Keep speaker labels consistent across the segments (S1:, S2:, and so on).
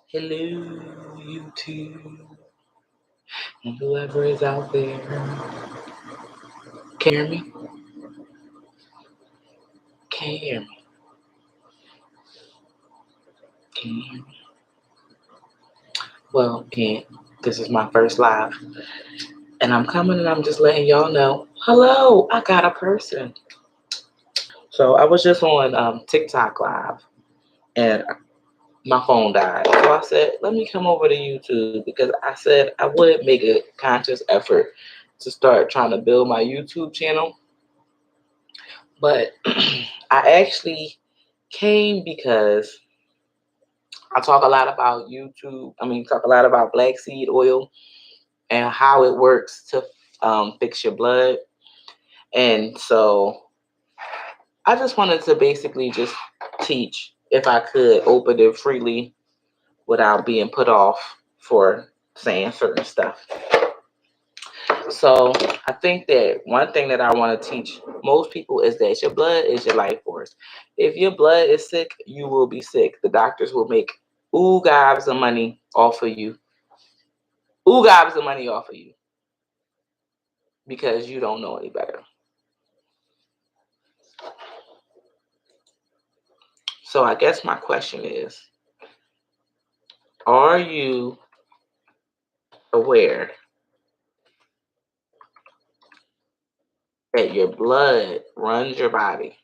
S1: Hello, YouTube, and whoever is out there. Can you hear me? Can you hear me? Can you hear me? Well, again, this is my first live, and I'm coming and I'm just letting y'all know. Hello, I got a person. So I was just on TikTok live, and my phone died. So I said, let me come over to YouTube because I said I would make a conscious effort to start trying to build my YouTube channel. But I actually came because I talk a lot about talk a lot about black seed oil and how it works to fix your blood. And so I just wanted to basically just teach if I could open it freely without being put off for saying certain stuff. So I think that one thing that I want to teach most people is that your blood is your life force. If your blood is sick, you will be sick. The doctors will make gobs of money off of you. Gobs of money off of you because you don't know any better. So I guess my question is, are you aware that your blood runs your body?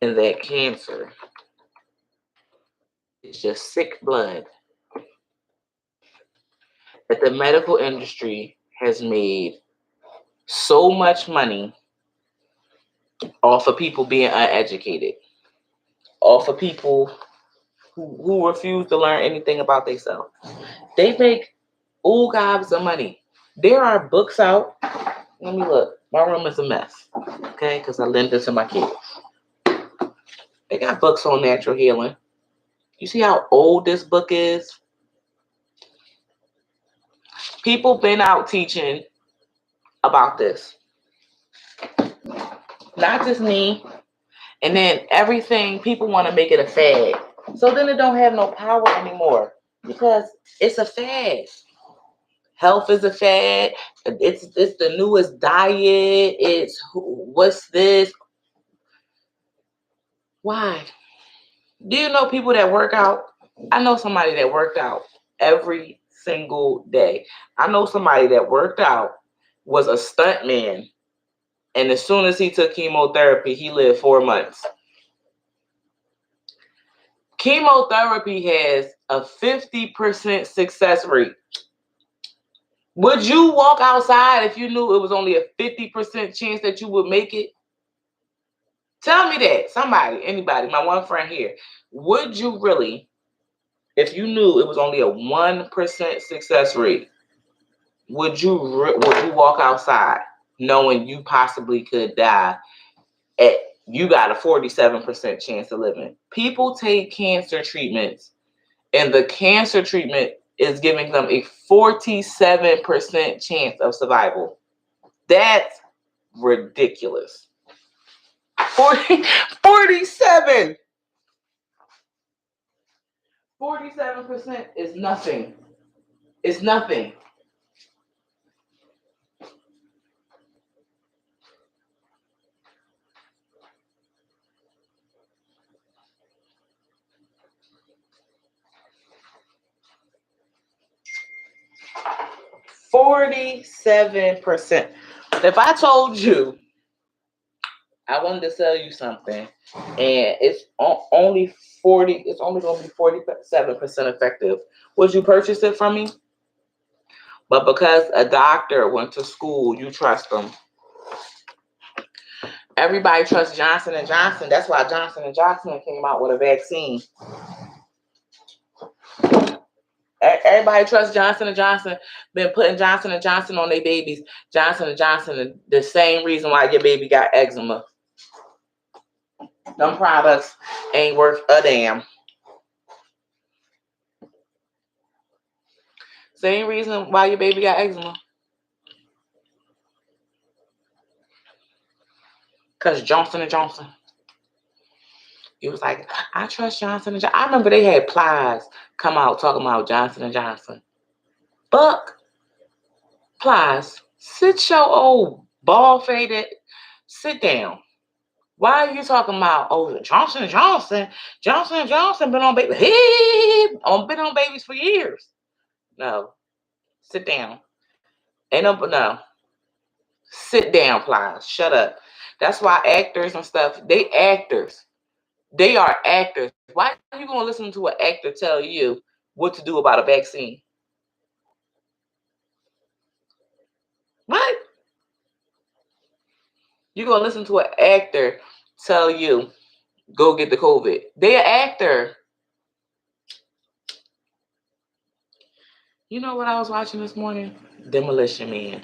S1: And that cancer is just sick blood that the medical industry has made so much money off of people being uneducated, off of people who refuse to learn anything about themselves. They make gobs of money. There are books out. Let me look. My room is a mess, okay? Because I lent it to my kids. They got books on natural healing. You see how old this book is? People been out teaching about this. Not just me. And then everything, people want to make it a fad. So then it don't have no power anymore because it's a fad. Health is a fad. It's the newest diet. It's what's this? Why? Do you know people that work out? I know somebody that worked out every single day. I know somebody that worked out, was a stunt man, and as soon as he took chemotherapy, he lived 4 months. Chemotherapy has a 50% success rate. Would you walk outside if you knew it was only a 50% chance that you would make it? Tell me that. Somebody, anybody, my one friend here. Would you really, if you knew it was only a 1% success rate, would you walk outside knowing you possibly could die at you got a 47% chance of living? People take cancer treatments and the cancer treatment is giving them a 47% chance of survival. That's ridiculous. 47. 47% is nothing. It's nothing. $47%. If I told you I wanted to sell you something and it's only 40, it's only going to be 47% effective, would you purchase it from me? But because a doctor went to school, you trust them. Everybody trusts Johnson & Johnson. That's why Johnson & Johnson came out with a vaccine. Everybody trusts Johnson & Johnson. Been putting Johnson & Johnson on their babies. Johnson & Johnson, the same reason why your baby got eczema. Them products ain't worth a damn. Same reason why your baby got eczema. Because Johnson & Johnson. He was like, I trust Johnson and Johnson. I remember they had Plies come out talking about Johnson and Johnson. Fuck Plies. Sit your old bald faded. Sit down. Why are you talking about Johnson and Johnson? Johnson and Johnson been on baby. Been on babies for years. No. Sit down. Ain't no. Sit down, Plies. Shut up. That's why actors and stuff, they actors. They are actors. Why are you going to listen to an actor tell you what to do about a vaccine? What? You're going to listen to an actor tell you, go get the COVID. They're an actor. You know what I was watching this morning? Demolition Man.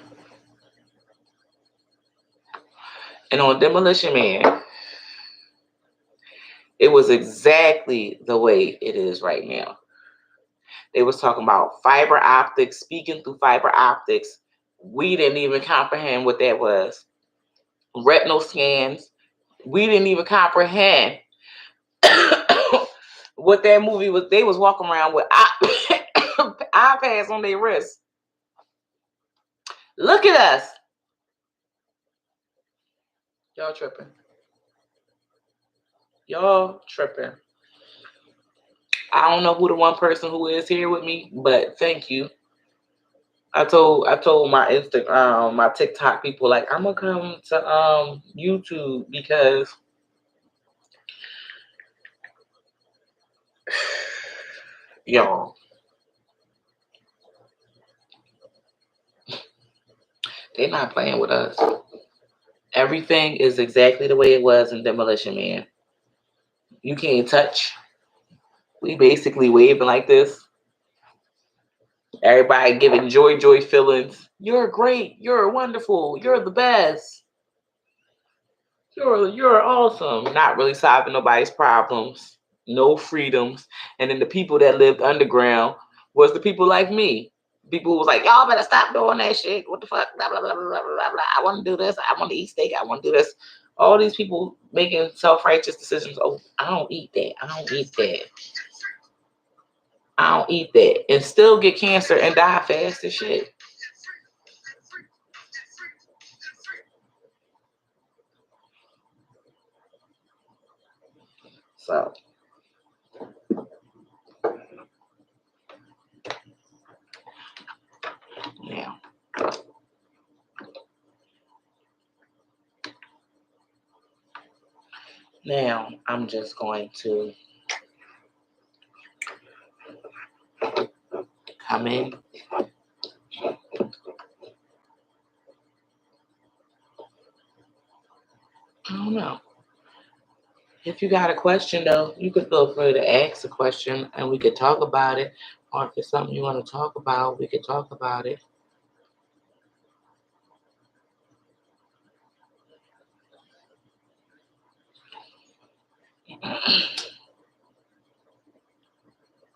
S1: And on Demolition Man, it was exactly the way it is right now. They was talking about fiber optics, speaking through fiber optics. We didn't even comprehend what that was. Retinal scans. We didn't even comprehend what that movie was. They was walking around with iPads on their wrists. Look at us. Y'all tripping. Y'all tripping. I don't know who the one person who is here with me, but thank you. I told my Instagram, my TikTok people, like, I'm gonna come to YouTube because y'all, they're not playing with us. Everything is exactly the way it was in Demolition Man. You can't touch. We basically waving like this. Everybody giving joy feelings. You're great. You're wonderful. You're the best. You're awesome. Not really solving nobody's problems. No freedoms. And then the people that lived underground was the people like me. People who was like, y'all better stop doing that shit. What the fuck? Blah, blah, blah, blah, blah, blah, blah. I want to do this. I want to eat steak. I want to do this. All these people making self-righteous decisions. Oh, I don't eat that. I don't eat that. I don't eat that. And still get cancer and die fast as shit. So yeah. Now I'm just going to come in. I don't know. If you got a question though, you could feel free to ask a question and we could talk about it. Or if it's something you want to talk about, we could talk about it.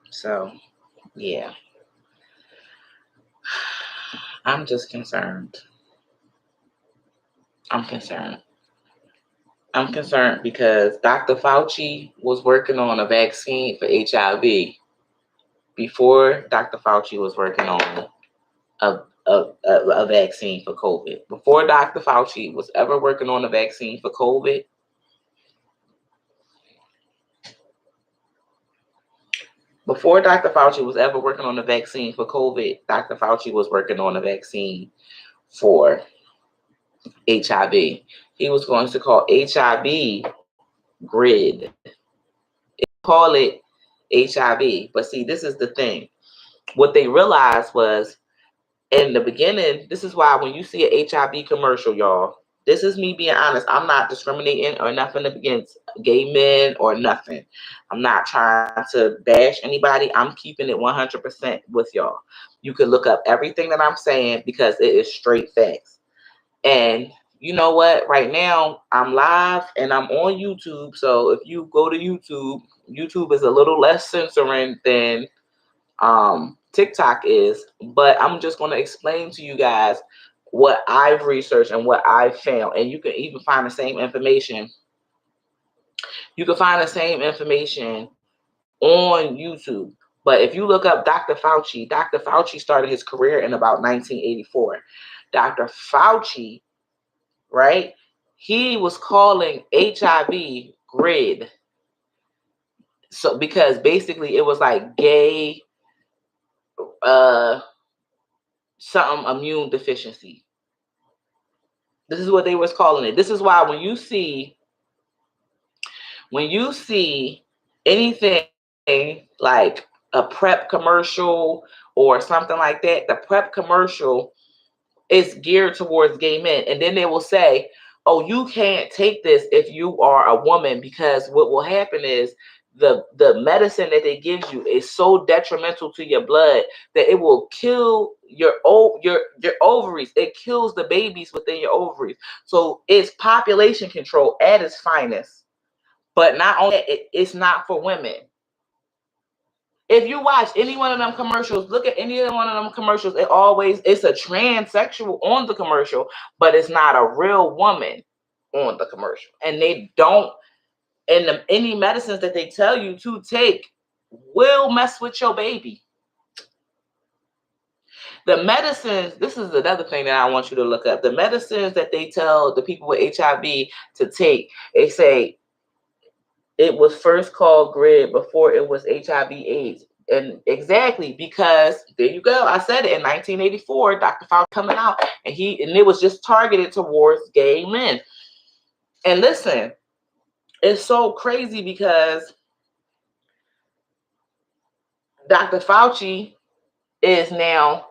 S1: So, yeah. I'm just concerned. I'm concerned. I'm concerned because Dr. Fauci was working on a vaccine for HIV before Dr. Fauci was working on a vaccine for COVID. Before Dr. Fauci was ever working on a vaccine for COVID, before Dr. Fauci was ever working on a vaccine for COVID, Dr. Fauci was working on a vaccine for HIV. He was going to call HIV GRID. Call it HIV. But see, this is the thing. What they realized was in the beginning, this is why when you see an HIV commercial, y'all, this is me being honest. I'm not discriminating or nothing against gay men or nothing. I'm not trying to bash anybody. I'm keeping it 100% with y'all. You can look up everything that I'm saying because it is straight facts. And you know what? Right now, I'm live and I'm on YouTube. So if you go to YouTube, YouTube is a little less censoring than TikTok is, but I'm just going to explain to you guys what I've researched and what I've found. And you can even find the same information You can find the same information on YouTube. But if you look up Dr. Fauci started his career in about 1984. Dr. Fauci, right? He was calling HIV GRID. So because basically it was like gay something immune deficiency. This is what they was calling it. This is why when you see anything like a PrEP commercial or something like that, the PrEP commercial is geared towards gay men. And then they will say, oh, you can't take this if you are a woman, because what will happen is the medicine that they give you is so detrimental to your blood that it will kill your ovaries. It kills the babies within your ovaries. So it's population control at its finest. But not only that, it's not for women. If you watch any one of them commercials, look at any one of them commercials, it's a transsexual on the commercial, but it's not a real woman on the commercial. And they don't, and any medicines that they tell you to take will mess with your baby. The medicines, this is another thing that I want you to look up. The medicines that they tell the people with HIV to take, they say it was first called GRID before it was HIV/AIDS. And exactly, because there you go. I said it in 1984, Dr. Fauci coming out, and it was just targeted towards gay men. And listen, it's so crazy because Dr. Fauci is now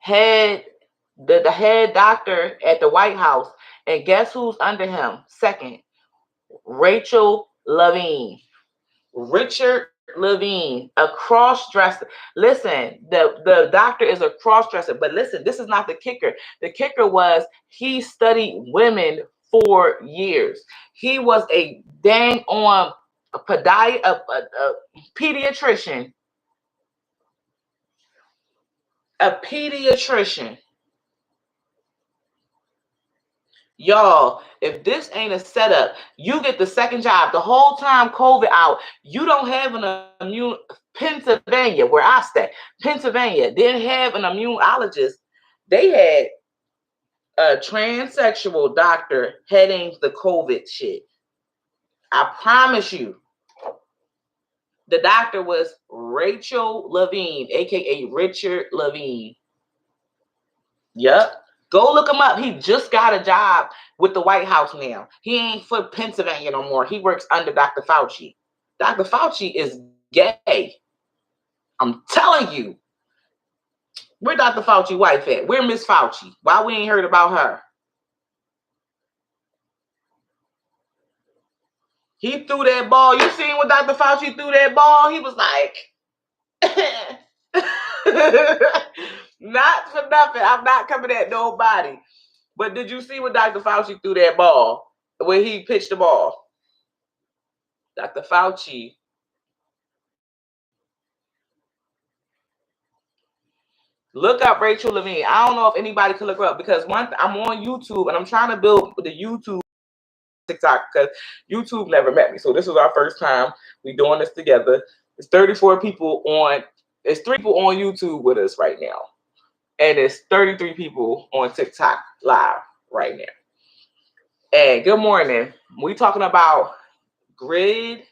S1: the head doctor at the White House. And guess who's under him? Second, Rachel Levine. Richard Levine, a cross-dresser. Listen, the doctor is a cross-dresser, but listen, this is not the kicker. The kicker was he studied women for years. He was a dang on a pediatrician. A pediatrician. Y'all, if this ain't a setup, you get the second job. The whole time COVID out, you don't have an immune. Pennsylvania, where I stay, Pennsylvania didn't have an immunologist. They had a transsexual doctor heading the COVID shit. I promise you. The doctor was Rachel Levine, aka Richard Levine. Yep. Go look him up. He just got a job with the White House now. He ain't for Pennsylvania no more. He works under Dr. Fauci. Dr. Fauci is gay. I'm telling you. Where Dr. Fauci wife at? Where Miss Fauci? Why we ain't heard about her? He threw that ball. You seen when Dr. Fauci threw that ball? He was like, not for nothing. I'm not coming at nobody. But did you see when Dr. Fauci threw that ball? When he pitched the ball? Dr. Fauci. Look up Rachel Levine. I don't know if anybody can look her up because I'm on YouTube and I'm trying to build the YouTube TikTok because YouTube never met me. So this is our first time we doing this together. It's 34 people on. It's 3 people on YouTube with us right now, and it's 33 people on TikTok live right now. And good morning. We talking about GRID.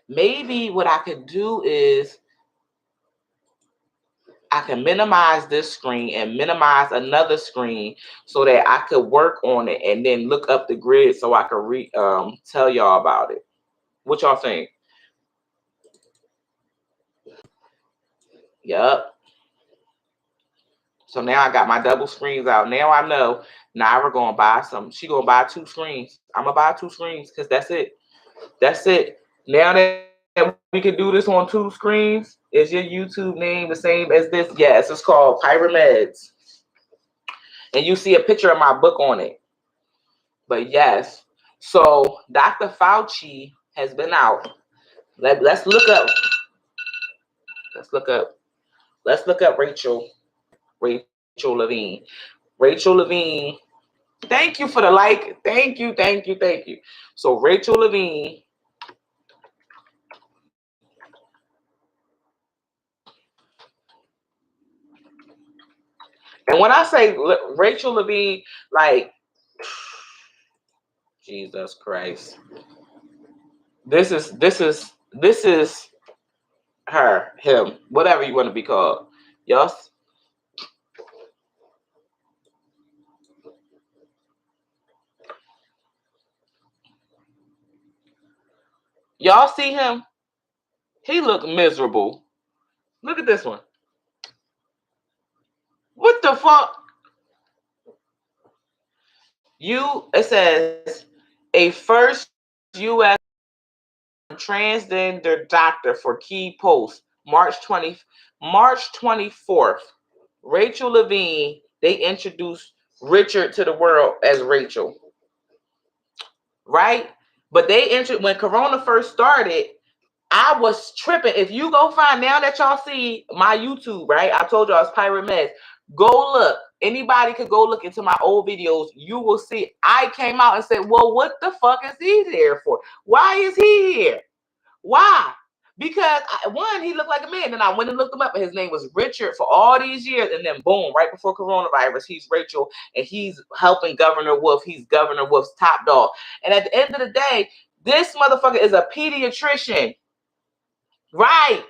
S1: Maybe what I could do is I can minimize this screen and minimize another screen so that I could work on it and then look up the GRID so I could tell y'all about it. What y'all think? Yup. So now I got my double screens out. Now I know Naira gonna buy some. She gonna buy 2 screens. I'm gonna buy 2 screens because that's it. That's it. Now that we can do this on 2 screens, is your YouTube name the same as this? Yes, it's called Pyramids. And you see a picture of my book on it. But yes, so Dr. Fauci has been out. Let's look up. Let's look up Rachel Levine. Rachel Levine. Thank you for the like. Thank you. So Rachel Levine And when I say Rachel Levine, like, Jesus Christ, this is her, him, whatever you want to be called. Y'all see him? He looked miserable. Look at this one. What the fuck? It says a first U.S. transgender doctor for key post March 24th. Rachel Levine, they introduced Richard to the world as Rachel. Right? But when Corona first started, I was tripping. If you go find, now that y'all see my YouTube, right? I told y'all it's Pirate Mess. Go look. Anybody could go look into my old videos. You will see. I came out and said, well, what the fuck is he there for? Why is he here? Why? Because one, he looked like a man. Then I went and looked him up, and his name was Richard for all these years. And then boom, right before coronavirus, he's Rachel, and he's helping Governor Wolf. He's Governor Wolf's top dog. And at the end of the day, this motherfucker is a pediatrician. Right.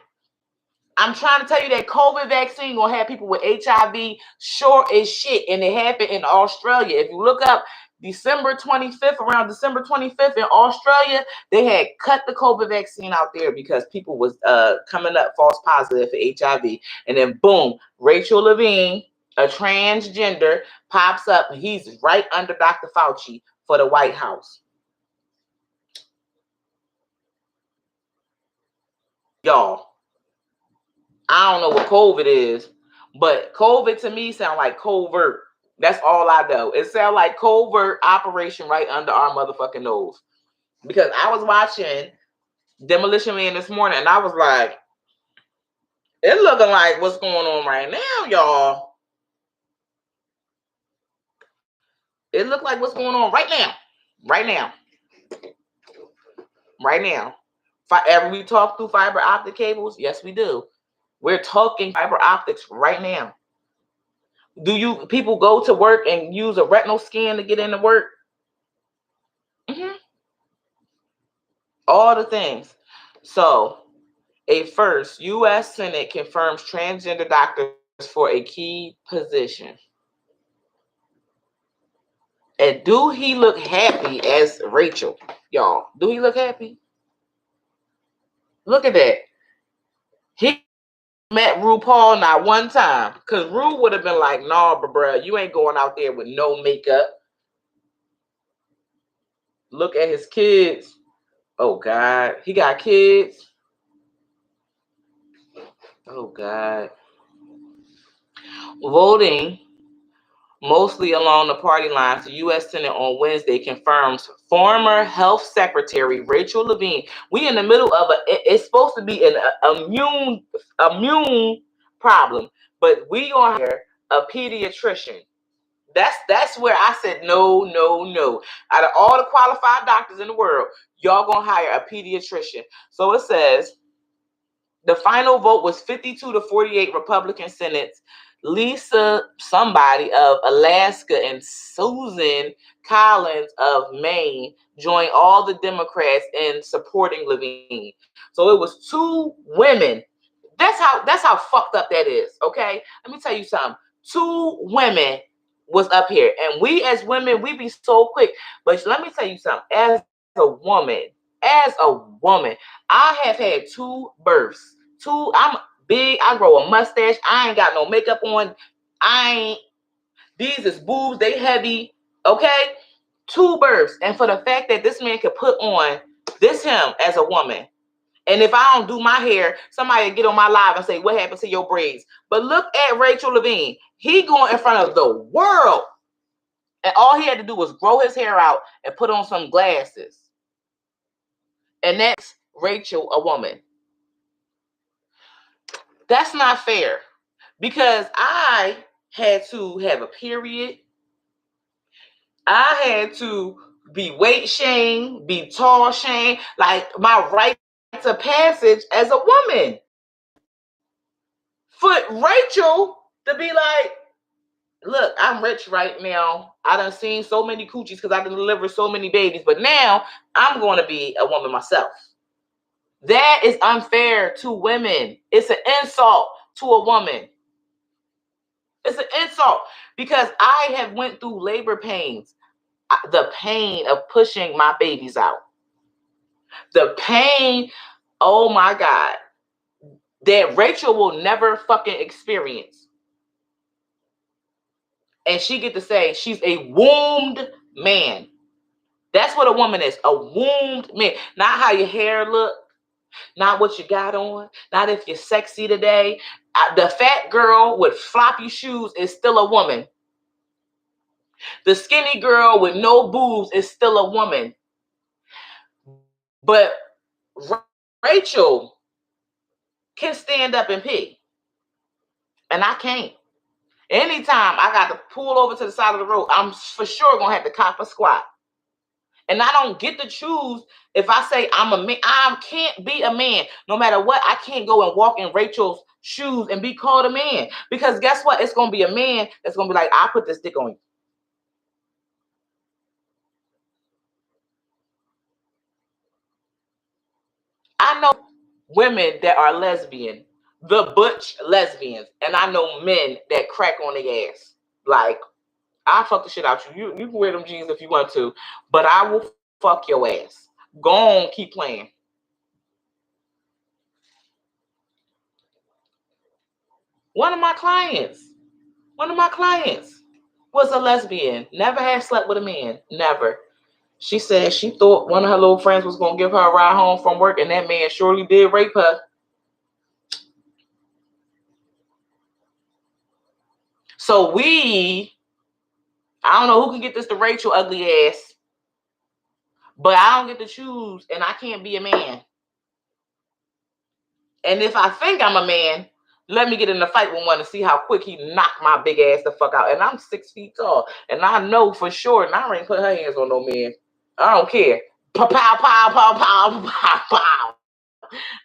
S1: I'm trying to tell you that COVID vaccine gonna have people with HIV short as shit, and it happened in Australia. If you look up December 25th, around December 25th in Australia, they had cut the COVID vaccine out there because people was coming up false positive for HIV. And then boom, Rachel Levine, a transgender, pops up, and he's right under Dr. Fauci for the White House. Y'all, I don't know what COVID is, but COVID to me sound like covert. That's all I know. It sounds like covert operation right under our motherfucking nose. Because I was watching Demolition Man this morning, and I was like, it looking like what's going on right now, y'all. It looked like what's going on right now. Right now. Right now. We talk through fiber optic cables? Yes, we do. We're talking fiber optics right now. Do you people go to work and use a retinal scan to get into work? Mm-hmm. All the things. So, a first U.S. Senate confirms transgender doctors for a key position. And do he look happy as Rachel? Y'all, do he look happy? Look at that. He met RuPaul not one time. Because Ru would have been like, nah, bro, you ain't going out there with no makeup. Look at his kids. Oh, God. He got kids. Oh, God. Voting mostly along the party lines, the U.S. Senate on Wednesday confirms former Health Secretary Rachel Levine. We in the middle of it's supposed to be an immune problem, but we gonna hire a pediatrician. That's where I said no. Out of all the qualified doctors in the world, y'all gonna hire a pediatrician. So it says the final vote was 52 to 48 Republican Senates. Lisa somebody of Alaska and Susan Collins of Maine joined all the Democrats in supporting Levine. So it was two women. That's how fucked up that is. Okay, let me tell you something. Two women was up here, and we as women, we be so quick. But let me tell you something. As a woman, I have had two births. I'm big. I grow a mustache. I ain't got no makeup on. These is boobs. They heavy. Okay. Two births. And for the fact that this man could put on him as a woman. And if I don't do my hair, somebody get on my live and say, what happened to your braids? But look at Rachel Levine. He going in front of the world. And all he had to do was grow his hair out and put on some glasses. And that's Rachel, a woman. That's not fair. Because I had to have a period. I had to be weight shamed, be tall shamed, like my rites of passage as a woman. For Rachel to be like, look, I'm rich right now. I done seen so many coochies because I done delivered so many babies, but now I'm going to be a woman myself. That is unfair to women. It's an insult to a woman. It's an insult because I have went through labor pains, the pain of pushing my babies out, the pain, oh my God, that Rachel will never fucking experience. And she get to say she's a wombed man. That's what a woman is, a wombed man. Not how your hair look, not what you got on, not if you're sexy today. The fat girl with floppy shoes is still a woman. The skinny girl with no boobs is still a woman. But Rachel can stand up and pee. And I can't. Anytime I got to pull over to the side of the road, I'm for sure going to have to cop a squat. And I don't get to choose if I say I'm a man. I can't be a man. No matter what, I can't go and walk in Rachel's shoes and be called a man. Because guess what? It's going to be a man that's going to be like, I'll put this dick on you. I know women that are lesbian, the butch lesbians, and I know men that crack on their ass. Like, I'll fuck the shit out you. You can wear them jeans if you want to, but I will fuck your ass. Go on, keep playing. One of my clients was a lesbian. Never had slept with a man. Never. She said she thought one of her little friends was going to give her a ride home from work, and that man surely did rape her. So I don't know who can get this to Rachel ugly ass, but I don't get to choose, and I can't be a man. And if I think I'm a man, let me get in a fight with one and see how quick he knocked my big ass the fuck out. And I'm 6 feet tall, and I know for sure Nara ain't put her hands on no man. I don't care. Pow, pow, pow, pow, pow, pow, pow.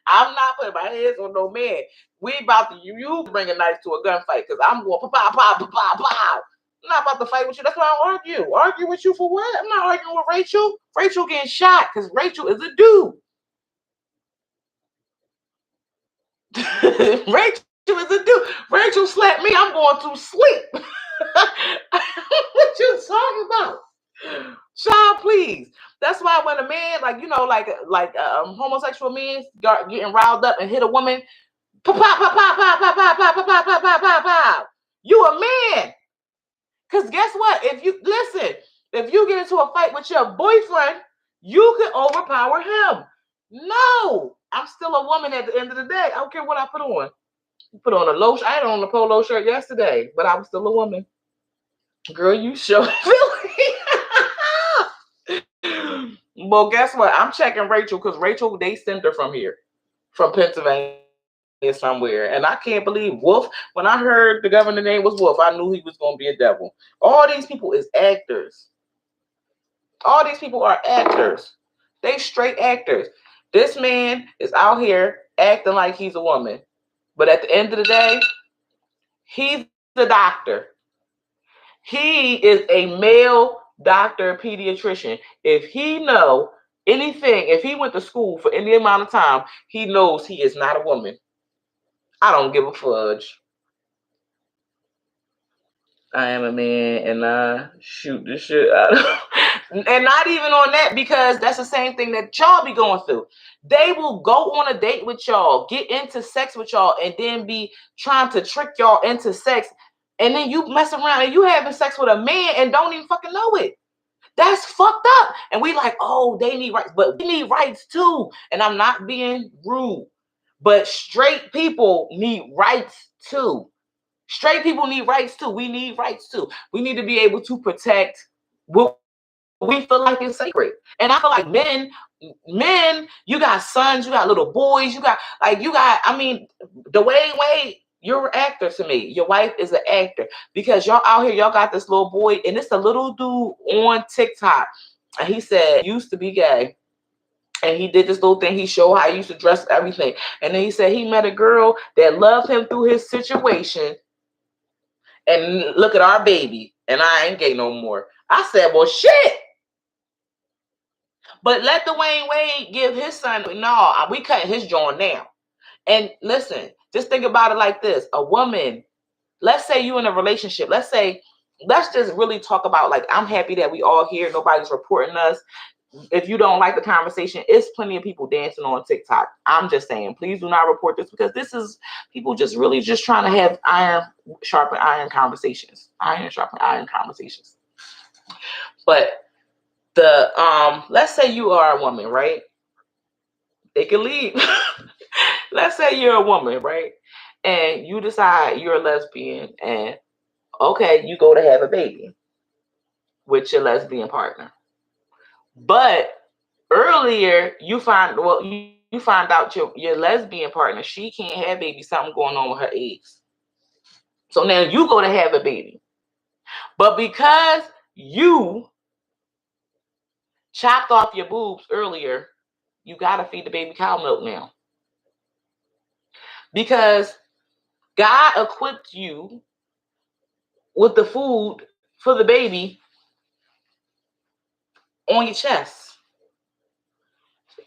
S1: I'm not putting my hands on no man. We about to you bring a knife to a gunfight because I'm going pow, pow, pow, pow, pow, pow. I'm not about to fight with you. That's why I argue. Argue with you for what? I'm not arguing with Rachel. Rachel getting shot because Rachel is a dude. Rachel is a dude. Rachel slapped me. I'm going to sleep. What you talking about? Child, please. That's why when a man, like homosexual men start getting riled up and hit a woman, pow, pow, pow, pow, pow, pow, pow, pow, pow, pow, pow, pow, pow. You a man. Because guess what? If you get into a fight with your boyfriend, you can overpower him. No, I'm still a woman at the end of the day. I don't care what I put on. Put on a lotion. I had on a polo shirt yesterday, but I was still a woman. Girl, you sure Well, guess what? I'm checking Rachel because Rachel, they sent her from here, from Pennsylvania somewhere. And I can't believe Wolf. When I heard the governor's name was Wolf, I knew he was going to be a devil. All these people is actors. All these people are actors. They straight actors. This man is out here acting like he's a woman. But at the end of the day, he's the doctor. He is a male doctor, pediatrician. If he know anything, if he went to school for any amount of time, he knows he is not a woman. I don't give a fudge. I am a man and I shoot the shit out of and not even on that, because that's the same thing that y'all be going through. They will go on a date with y'all, get into sex with y'all, and then be trying to trick y'all into sex. And then you mess around and you having sex with a man and don't even fucking know it. That's fucked up. And we like, oh, they need rights, but we need rights too. And I'm not being rude, but straight people need rights too. Straight people need rights too. We need rights too. We need to be able to protect what we feel like is sacred. And I feel like men, you got sons, you got little boys, I mean, Dwayne Wade, you're an actor to me. Your wife is an actor because y'all out here, y'all got this little boy, and it's a little dude on TikTok. And he said, he used to be gay. And he did this little thing. He showed how he used to dress, everything. And then he said he met a girl that loved him through his situation. and look at our baby, and I ain't gay no more. I said, well, shit. But let Dwayne Wade give his son. No, we cutting his joint now. And listen, just think about it like this. A woman, let's say you in a relationship. Let's just really talk about, like, I'm happy that we all here. Nobody's reporting us. If you don't like the conversation, it's plenty of people dancing on TikTok. I'm just saying, please do not report this, because this is people just really just trying to have iron sharpen iron conversations. Iron sharpen iron conversations. But let's say you are a woman, right? They can leave. Let's say you're a woman, right? And you decide you're a lesbian, and okay, you go to have a baby with your lesbian partner. But earlier you find out your lesbian partner, she can't have baby, something going on with her eggs. So now you go to have a baby. But because you chopped off your boobs earlier, you gotta feed the baby cow milk now. Because God equipped you with the food for the baby on your chest.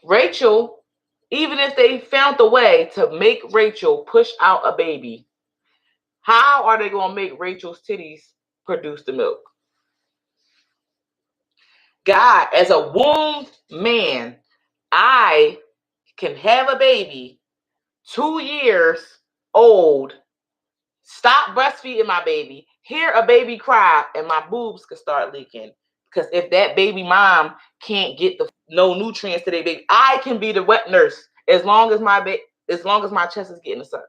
S1: Rachel, even if they found a way to make Rachel push out a baby, how are they going to make Rachel's titties produce the milk? God, as a womb man, I can have a baby 2 years old, stop breastfeeding my baby, hear a baby cry, and my boobs can start leaking. Because if that baby mom can't get no nutrients to their baby, I can be the wet nurse as long as my chest is getting the sun.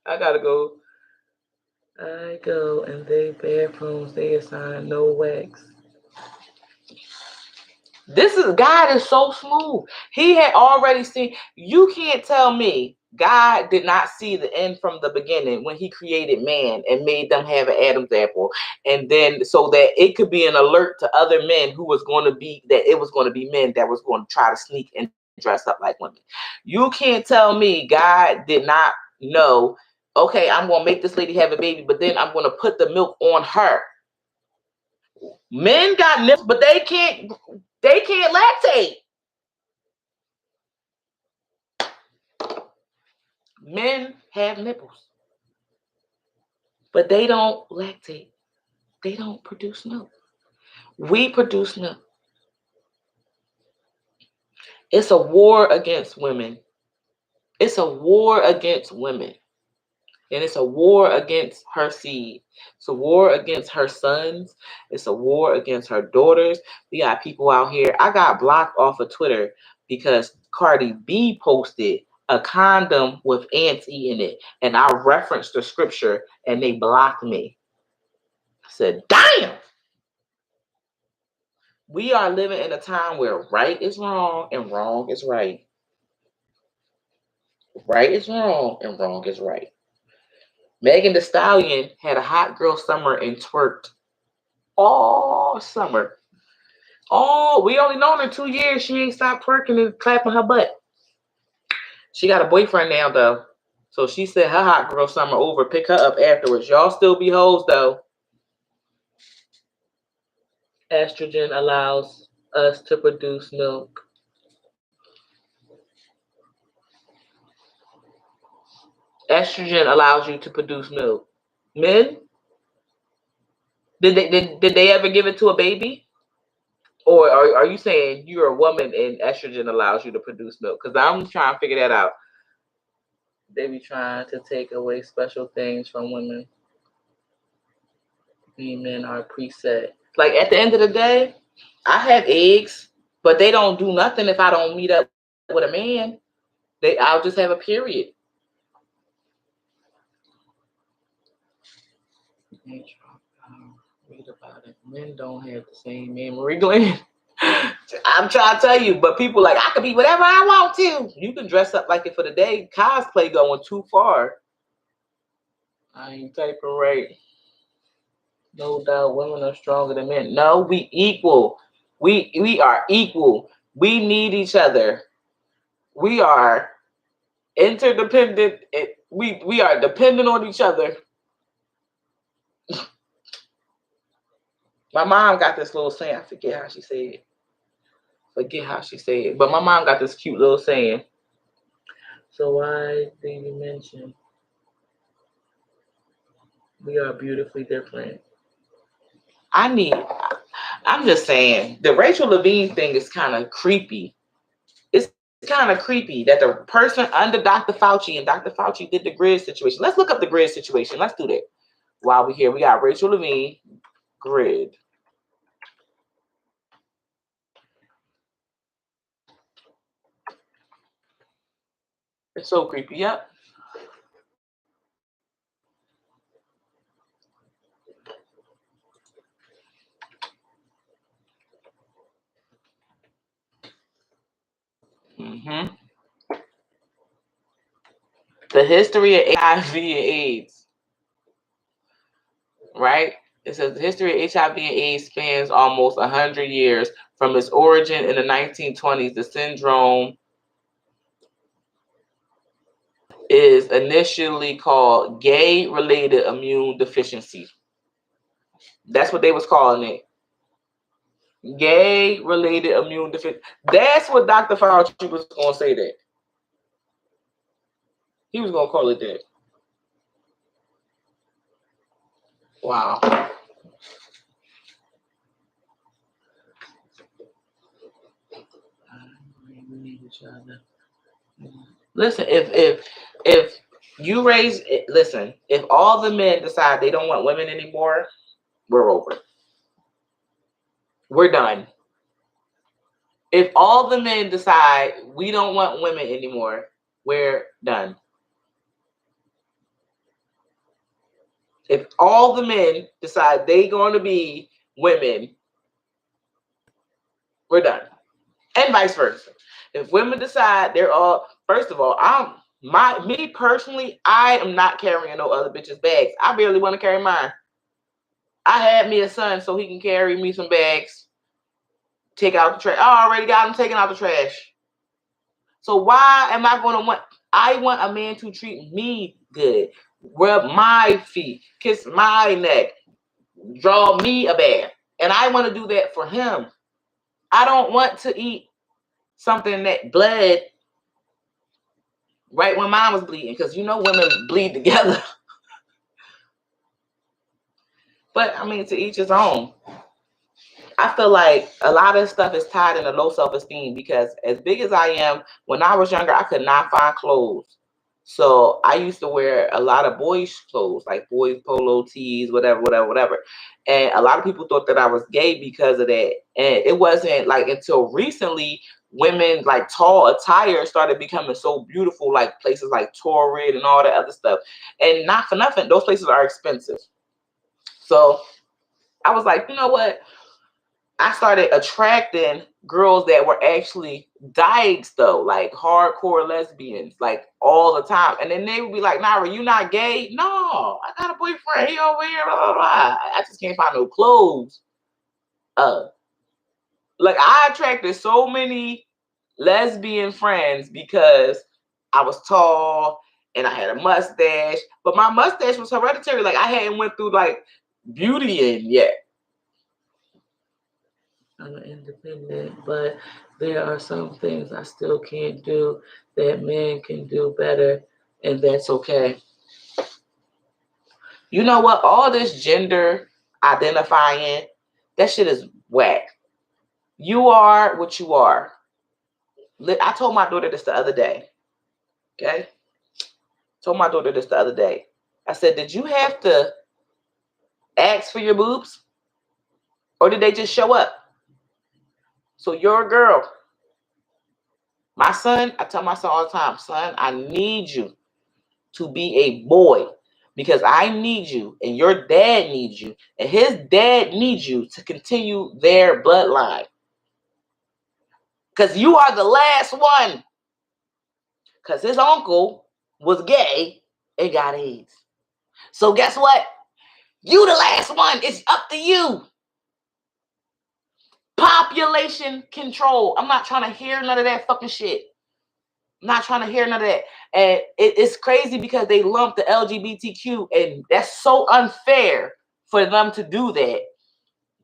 S1: I gotta go. I go and they bathrooms, they assign no wax. God is so smooth. He had already seen. You can't tell me God did not see the end from the beginning when he created man and made them have an Adam's apple. And then so that it could be an alert to other men who was going to be, that it was going to be men that was going to try to sneak and dress up like women. You can't tell me God did not know, okay, I'm going to make this lady have a baby, but then I'm going to put the milk on her. Men got nipples, but they can't lactate. Men have nipples, but they don't lactate. They don't produce milk. We produce milk. It's a war against women. It's a war against women. And it's a war against her seed. It's a war against her sons. It's a war against her daughters. We got people out here. I got blocked off of Twitter because Cardi B posted a condom with ants eating it. And I referenced the scripture and they blocked me. I said, damn! We are living in a time where right is wrong and wrong is right. Right is wrong and wrong is right. Megan Thee Stallion had a hot girl summer and twerked all summer. Oh, we only known her 2 years. She ain't stopped twerking and clapping her butt. She got a boyfriend now, though. So she said her hot girl summer over. Pick her up afterwards. Y'all still be hoes, though. Estrogen allows us to produce milk. Estrogen allows you to produce milk. Men? Did they ever give it to a baby? Or are you saying you're a woman and estrogen allows you to produce milk? Because I'm trying to figure that out. They be trying to take away special things from women. Men are preset. Like at the end of the day, I have eggs, but they don't do nothing if I don't meet up with a man. I'll just have a period. Read about it. Men don't have the same memory gland. I'm trying to tell you, but people like, I could be whatever I want to. You can dress up like it for the day. Cosplay going too far. I ain't typing right. No doubt women are stronger than men. No, we equal. We are equal. We need each other. We are interdependent. We are dependent on each other. My mom got this little saying. I forget how she said it. But my mom got this cute little saying. So why did you mention we are beautifully different? I'm just saying the Rachel Levine thing is kind of creepy. It's kind of creepy that the person under Dr. Fauci, and Dr. Fauci did the grid situation. Let's look up the grid situation. Let's do that. While we're here, we got Rachel Levine, grid. It's so creepy. Yep. Mm-hmm. The history of HIV and AIDS, right? It says the history of HIV and AIDS spans almost 100 years. From its origin in the 1920s, the syndrome is initially called gay-related immune deficiency. That's what they was calling it. Gay-related immune deficiency. That's what Dr. Fauci was going to say that. He was going to call it that. Wow. Listen, if you raise it, listen, if all the men decide they don't want women anymore, we're over. We're done. If all the men decide we don't want women anymore, we're done. If all the men decide they going to be women, we're done. And vice versa. If women decide they're all, first of all, me personally, I am not carrying no other bitches' bags. I barely want to carry mine. I had me a son so he can carry me some bags, take out the trash. I already got him taking out the trash. So why am I going to want? I want a man to treat me good, rub my feet, kiss my neck, draw me a bath, and I want to do that for him. I don't want to eat something that bled right when mine was bleeding, because you know women bleed together. But I mean, to each his own. I feel like a lot of stuff is tied into low self-esteem, because as big as I am, when I was younger, I could not find clothes. So I used to wear a lot of boys' clothes, like boys' polo tees, whatever. And a lot of people thought that I was gay because of that. And it wasn't like until recently women like tall attire started becoming so beautiful, like places like Torrid and all that other stuff. And not for nothing, those places are expensive. So I was like, you know what? I started attracting girls that were actually dykes, though, like hardcore lesbians, like all the time. And then they would be like, Naira, you not gay? No, I got a boyfriend. He over here, blah, blah, blah. I just can't find no clothes. Like I attracted so many lesbian friends because I was tall and I had a mustache, but my mustache was hereditary. Like I hadn't went through like beauty in yet. I'm an independent, but there are some things I still can't do that men can do better, and that's okay. You know what? All this gender identifying, that shit is whack. You are what you are. I told my daughter this the other day. Okay? Told my daughter this the other day. I said, did you have to ask for your boobs? Or did they just show up? So you're a girl. My son, I tell my son all the time, son, I need you to be a boy, because I need you and your dad needs you and his dad needs you to continue their bloodline, because you are the last one, because his uncle was gay and got AIDS. So guess what? You the last one. It's up to you. Population control. I'm not trying to hear none of that fucking shit. I'm not trying to hear none of that. And it's crazy because they lump the LGBTQ, and that's so unfair for them to do that.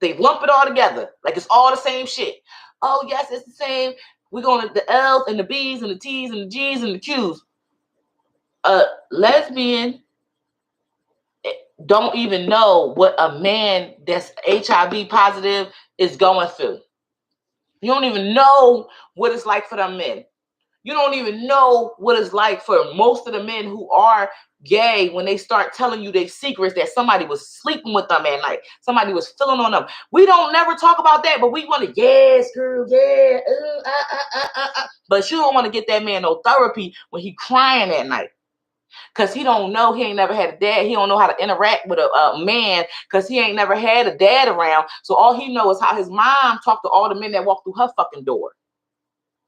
S1: They lump it all together like it's all the same shit. Oh yes, it's the same. We're going to the L's and the B's and the T's and the G's and the Q's. Lesbian don't even know what a man that's HIV positive is going through. You don't even know what it's like for them men. You don't even know what it's like for most of the men who are gay when they start telling you their secrets that somebody was sleeping with them at night. Somebody was feeling on them. We don't never talk about that, but we want to, yes, girl, yeah. But you don't want to get that man no therapy when he crying at night. Because he don't know, he ain't never had a dad. He don't know how to interact with a man because he ain't never had a dad around. So all he knows is how his mom talked to all the men that walk through her fucking door.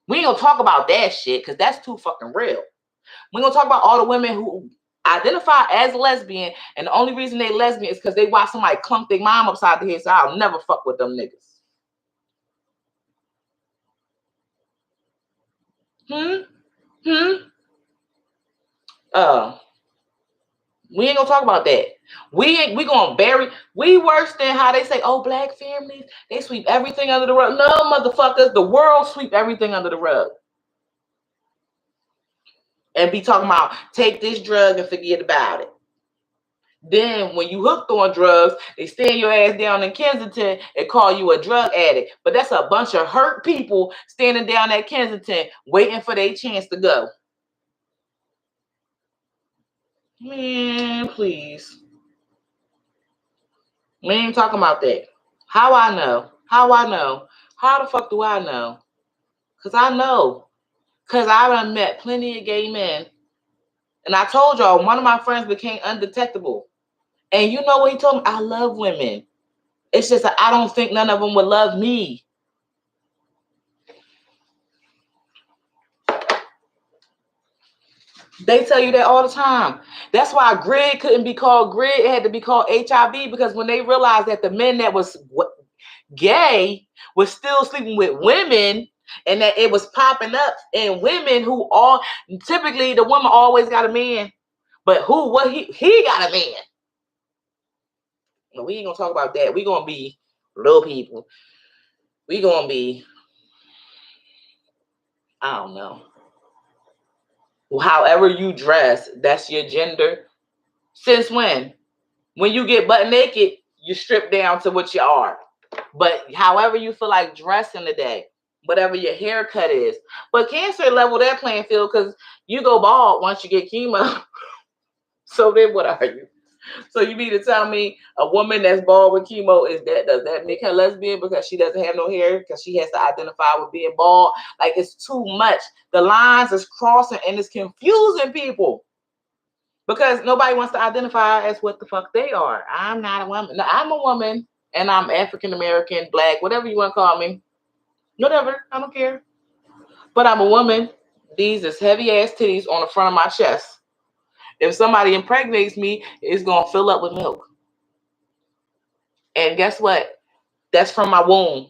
S1: We ain't gonna talk about that shit because that's too fucking real. We're gonna talk about all the women who identify as lesbian, and the only reason they lesbian is because they watch somebody clunk their mom upside the head, so I'll never fuck with them niggas. We ain't gonna talk about that. We gonna bury. We worse than how they say, oh, black families, they sweep everything under the rug. No, motherfuckers, the world sweep everything under the rug. And be talking about take this drug and forget about it. Then when you hooked on drugs, they stand your ass down in Kensington and call you a drug addict. But that's a bunch of hurt people standing down at Kensington waiting for their chance to go. Man, please. We ain't talking about that. How I know? How I know? How the fuck do I know? Because I know. Because I done met plenty of gay men. And I told y'all, one of my friends became undetectable. And you know what he told me? I love women. It's just that I don't think none of them would love me. They tell you that all the time. That's why GRID couldn't be called GRID. It had to be called HIV because when they realized that the men that was gay was still sleeping with women and that it was popping up in women who all typically the woman always got a man, but he got a man. No, we ain't gonna talk about that. We gonna be little people. We gonna be, I don't know. However you dress, that's your gender. Since when? When you get butt naked, you strip down to what you are. But however you feel like dressing today, whatever your haircut is. But cancer level that playing field because you go bald once you get chemo. So then what are you? So you mean to tell me a woman that's bald with chemo does that make her lesbian because she doesn't have no hair because she has to identify with being bald? Like it's too much. The lines is crossing and it's confusing people because nobody wants to identify as what the fuck they are. I'm not a woman. No, I'm a woman and I'm African American, black, whatever you want to call me. Whatever, I don't care. But I'm a woman. These is heavy ass titties on the front of my chest. If somebody impregnates me, it's going to fill up with milk. And guess what? That's from my womb.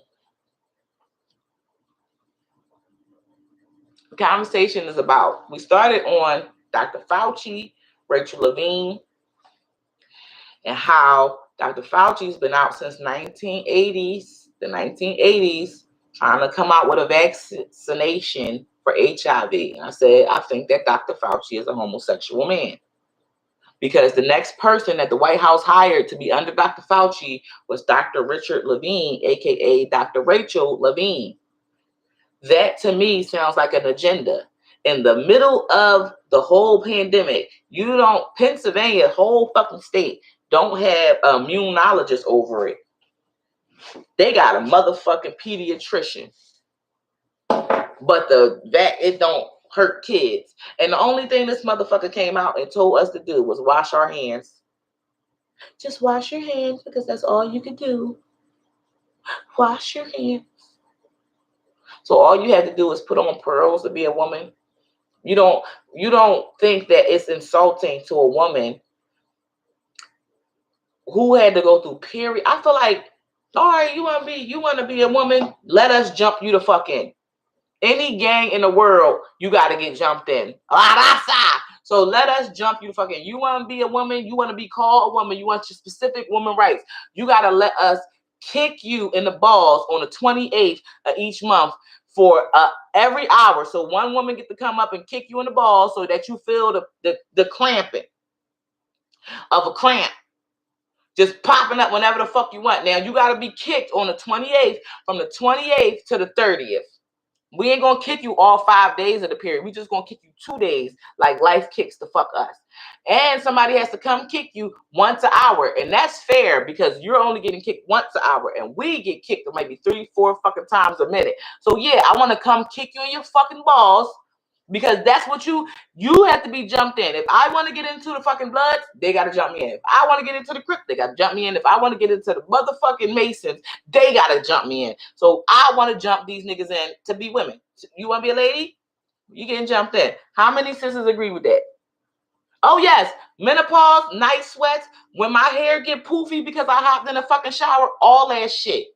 S1: The conversation is about, we started on Dr. Fauci, Rachel Levine, and how Dr. Fauci's been out since the 1980s, trying to come out with a vaccination for HIV. And I said, I think that Dr. Fauci is a homosexual man. Because the next person that the White House hired to be under Dr. Fauci was Dr. Richard Levine, aka Dr. Rachel Levine. That to me sounds like an agenda. In the middle of the whole pandemic, Pennsylvania, whole fucking state, don't have a immunologist over it. They got a motherfucking pediatrician. But it don't hurt kids. And the only thing this motherfucker came out and told us to do was wash our hands. Just wash your hands because that's all you can do. Wash your hands. So all you have to do is put on pearls to be a woman. You don't think that it's insulting to a woman who had to go through period. I feel like, all right, you want to be a woman? Let us jump you the fuck in. Any gang in the world, you got to get jumped in. So let us jump you fucking. You want to be a woman? You want to be called a woman? You want your specific woman rights? You got to let us kick you in the balls on the 28th of each month for every hour. So one woman get to come up and kick you in the balls so that you feel the clamping of a cramp just popping up whenever the fuck you want. Now you got to be kicked on the 28th, from the 28th to the 30th. We ain't gonna kick you all 5 days of the period. We just gonna kick you 2 days, like life kicks the fuck us. And somebody has to come kick you once an hour, and that's fair because you're only getting kicked once an hour, and we get kicked maybe 3-4 fucking times a minute. So yeah, I want to come kick you in your fucking balls because that's what you have to be jumped in. If I want to get into the fucking Bloods, they gotta jump me in. If I want to get into the Crips, they gotta jump me in. If I want to get into the motherfucking Masons, they gotta jump me in. So I want to jump these niggas in to be women. You want to be a lady? You getting jumped in. How many sisters agree with that? Oh yes, menopause, night sweats, when my hair get poofy because I hopped in a fucking shower, all that shit.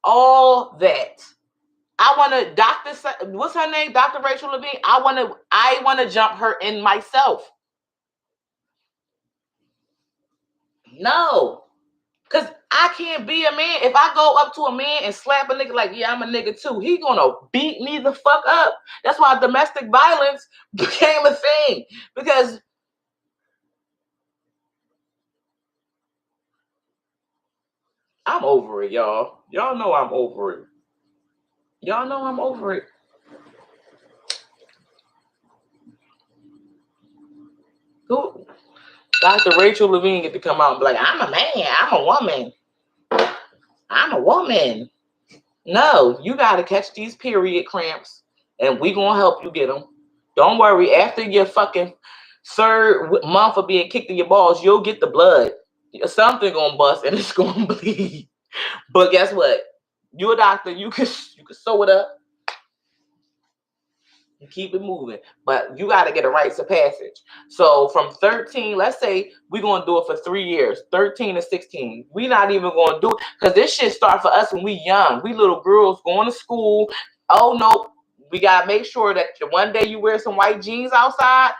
S1: All that. I want to, what's her name? Dr. Rachel Levine. I want to jump her in myself. No. Because I can't be a man. If I go up to a man and slap a nigga like, yeah, I'm a nigga too, he gonna beat me the fuck up. That's why domestic violence became a thing. Because I'm over it, y'all. Y'all know I'm over it. Y'all know I'm over it. Who? Dr. Rachel Levine get to come out and be like, I'm a man, I'm a woman. I'm a woman. No, you got to catch these period cramps, and we going to help you get them. Don't worry. After your fucking 3rd month of being kicked in your balls, you'll get the blood. Something going to bust, and it's going to bleed. But guess what? You're a doctor. You can sew it up and keep it moving. But you got to get a rites of passage. So from 13, let's say we're going to do it for 3 years, 13 to 16. We're not even going to do it because this shit started for us when we young. We little girls going to school. Oh, no. We got to make sure that the one day you wear some white jeans outside,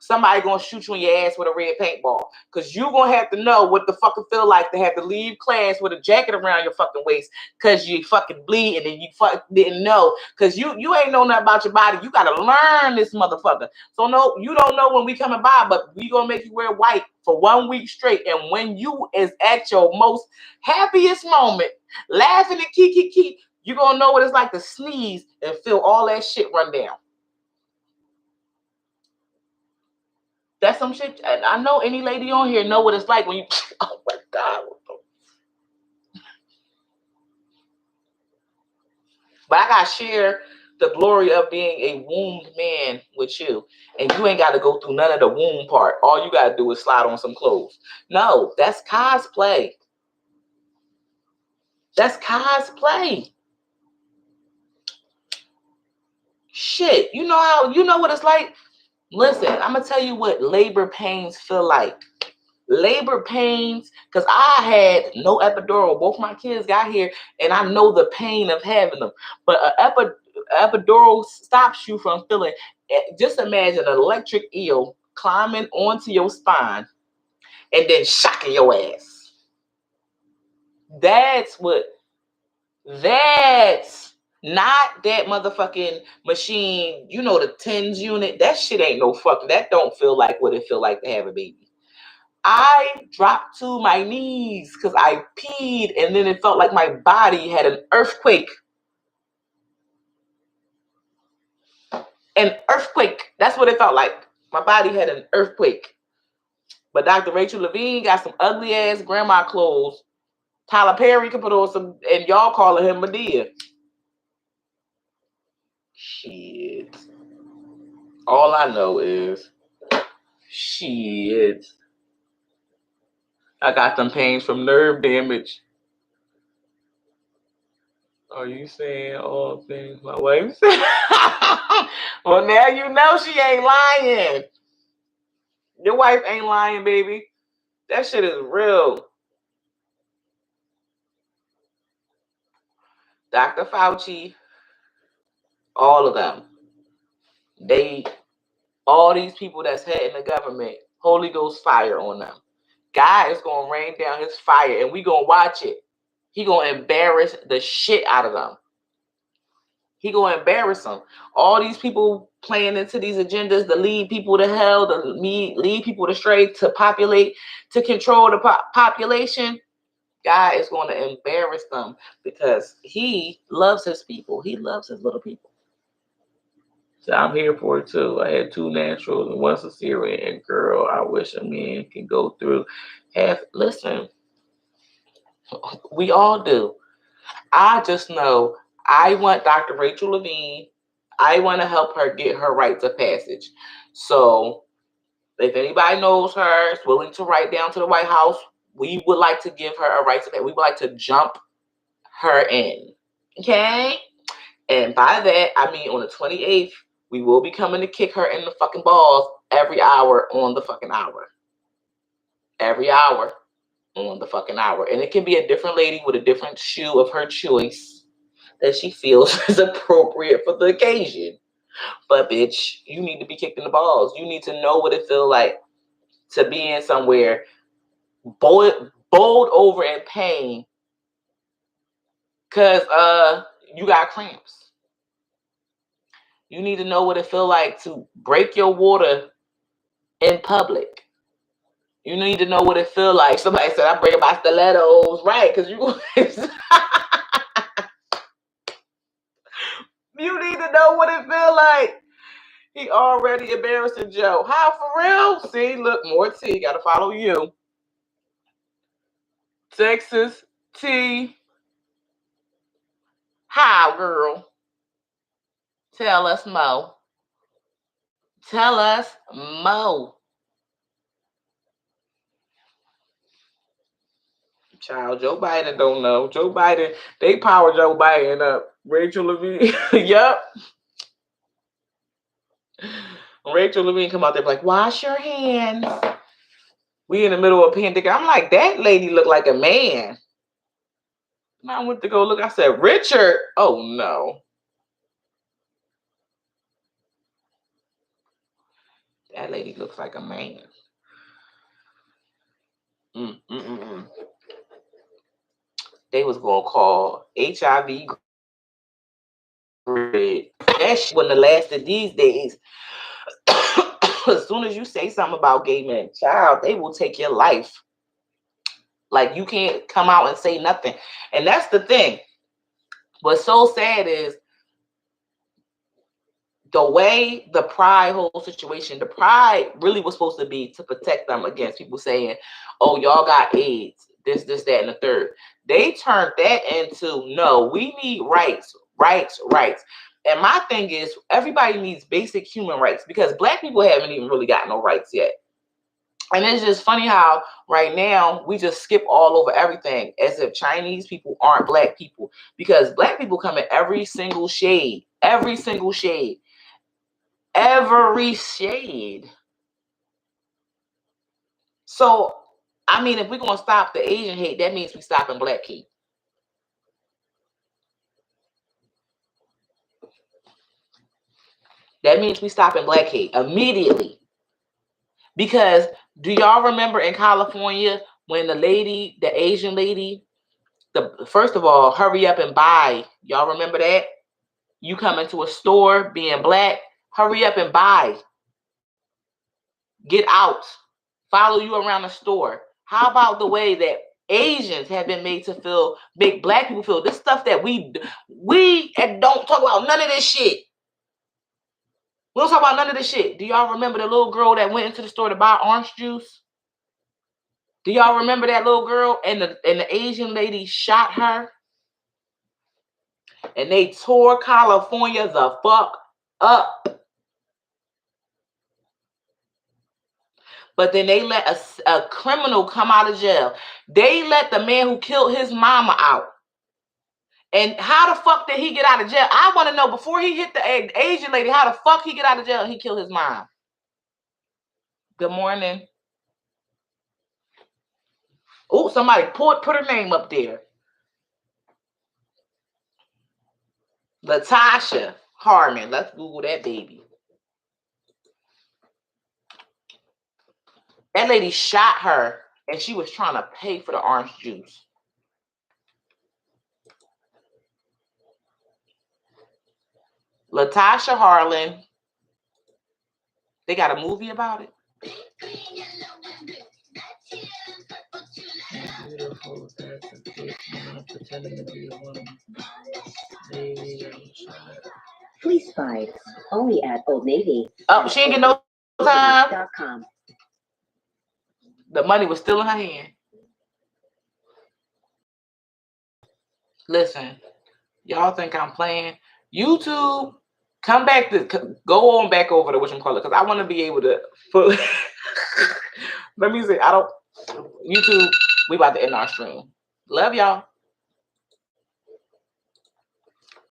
S1: somebody going to shoot you in your ass with a red paintball. Because you're going to have to know what the fucking feel like to have to leave class with a jacket around your fucking waist because you fucking bleeding and you fucking didn't know. Because you ain't know nothing about your body. You got to learn this motherfucker. So no, you don't know when we coming by, but we going to make you wear white for 1 week straight. And when you is at your most happiest moment, laughing and kiki, you're going to know what it's like to sneeze and feel all that shit run down. That's some shit. And I know any lady on here know what it's like when you, oh my God. But I got to share the glory of being a wombed man with you. And you ain't got to go through none of the womb part. All you got to do is slide on some clothes. No, that's cosplay. That's cosplay. Shit. You know what it's like? Listen, I'm going to tell you what labor pains feel like. Labor pains, because I had no epidural. Both my kids got here, and I know the pain of having them. But an epidural stops you from feeling. Just imagine an electric eel climbing onto your spine and then shocking your ass. That's not that motherfucking machine. You know, the TENS unit. That shit ain't no fucking. That don't feel like what it feel like to have a baby. I dropped to my knees because I peed, and then it felt like my body had an earthquake. An earthquake. That's what it felt like. My body had an earthquake. But Dr. Rachel Levine got some ugly ass grandma clothes. Tyler Perry could put on some, and y'all calling him Medea. Shit. All I know is, shit. I got them pains from nerve damage. Are you saying all things my wife said? Well, now you know she ain't lying. Your wife ain't lying, baby. That shit is real. Dr. Fauci, all of them. All these people that's heading the government, Holy Ghost fire on them. God is going to rain down his fire, and we going to watch it. He going to embarrass the shit out of them. He going to embarrass them. All these people playing into these agendas to lead people to hell, to lead people astray, to populate, to control the population. God is going to embarrass them because he loves his people. He loves his little people. So I'm here for it too. I had 2 naturals and 1 cesarean. And girl, I wish a man can go through. Listen, we all do. I just know I want Dr. Rachel Levine. I want to help her get her rites of passage. So if anybody knows her, is willing to write down to the White House, we would like to give her a rites of passage. We would like to jump her in. Okay? And by that, I mean on the 28th, we will be coming to kick her in the fucking balls every hour on the fucking hour. Every hour on the fucking hour. And it can be a different lady with a different shoe of her choice that she feels is appropriate for the occasion. But bitch, you need to be kicked in the balls. You need to know what it feels like to be in somewhere bowled over in pain because you got cramps. You need to know what it feels like to break your water in public. You need to know what it feels like. Somebody said, I'm breaking my stilettos. Right, because you need to know what it feels like. He already embarrassing Joe. How, for real? See, look, more tea. Got to follow you. Texas T. How, girl? Tell us Mo. Tell us Mo. Child, Joe Biden don't know. Joe Biden, they power Joe Biden up. Rachel Levine. Yep. Rachel Levine come out there like, wash your hands. We in the middle of a pandemic. I'm like, that lady looked like a man. And I went to go look. I said, Richard. Oh, no. That lady looks like a man. They was going to call HIV grid. That shit wouldn't have lasted these days. As soon as you say something about gay men, child, they will take your life. Like, you can't come out and say nothing. And that's the thing. What's so sad is the way the Pride whole situation, the Pride really was supposed to be to protect them against people saying, oh, y'all got AIDS, this, that, and the third. They turned that into, no, we need rights. And my thing is, everybody needs basic human rights because Black people haven't even really got no rights yet. And it's just funny how right now we just skip all over everything as if Chinese people aren't Black people, because Black people come in every single shade. So, I mean, if we're going to stop the Asian hate, that means we're stopping Black hate. That means we're stopping Black hate immediately. Because do y'all remember in California when the Asian lady, first of all, hurry up and buy. Y'all remember that? You come into a store being Black, hurry up and buy. Get out. Follow you around the store. How about the way that Asians have been made to make Black people feel this stuff that we don't talk about none of this shit. We don't talk about none of this shit. Do y'all remember the little girl that went into the store to buy orange juice? Do y'all remember that little girl and the Asian lady shot her? And they tore California the fuck up. But then they let a criminal come out of jail. They let the man who killed his mama out. And how the fuck did he get out of jail? I want to know, before he hit the Asian lady, how the fuck he get out of jail and he killed his mom? Good morning. Oh, somebody put her name up there. Latasha Harmon. Let's Google that baby. That lady shot her and she was trying to pay for the orange juice. Latasha Harlan. They got a movie about it. Beautiful, pretending to be a woman.
S2: Fleece Fight, only at Old Navy.
S1: Oh, she ain't get no time.
S2: .com.
S1: The money was still in her hand. Listen, y'all think I'm playing? YouTube, come back to go on back over to whatchamacallit, because I want to be able to put. Let me see. YouTube, we about to end our stream. Love y'all.